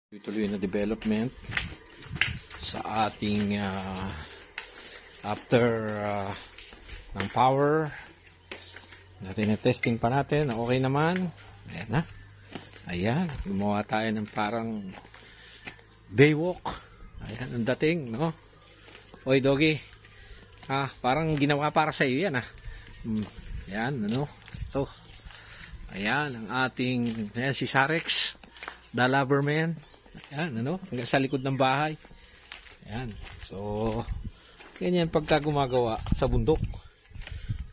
Tuloy na development sa ating after ng power natin, na testing pa natin, okay naman. Ayan na, ayan, gumawa tayo ng parang baywalk. Ayan ang dating, no? Oy doggy, parang ginawa para sa iyo yan. Ayan, ano, so ayan ang ating, ayan si Sarex the Loverman. Ayan, ano, hanggang sa likod ng bahay. Ayan, so ganyan pagka gumagawa sa bundok,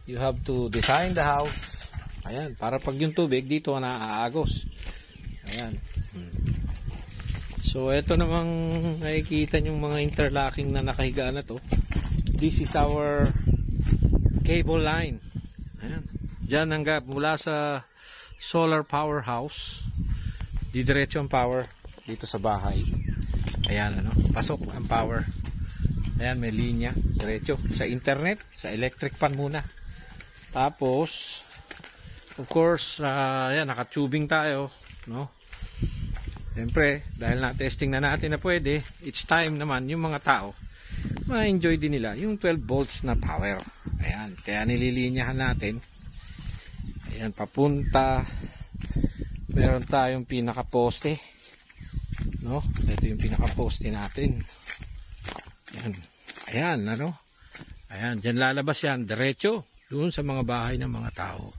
you have to design the house. Ayan, para pag yung tubig dito na aagos. Ayan. So ito namang nakikita yung mga interlocking na nakahiga na to. This is our cable line. Ayan, dyan hanggang mula sa solar powerhouse, didiretso ang power dito sa bahay. Ayan, ano, pasok ang power. Ayan, may linya diretso sa internet, sa electric pan muna. Tapos of course, ayan, naka-tubing tayo, no? Siyempre, dahil na-testing na natin na pwede, it's time naman yung mga tao ma-enjoy din nila yung 12 volts na power. Ayan, kaya nililinyahan natin. Ayan, papunta. Meron tayong pinaka-poste, no? Ito yung pinaka-poste natin. Ayan, ayan, ano? Ayan, dyan lalabas yan, diretso doon sa mga bahay ng mga tao.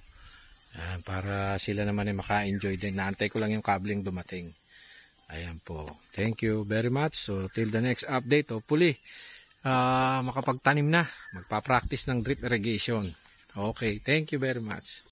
Ayan, para sila naman ay maka-enjoy din. Naantay ko lang yung kableng dumating. Ayan po. Thank you very much. So, till the next update, hopefully, makapagtanim na. Magpa-practice ng drip irrigation. Okay, thank you very much.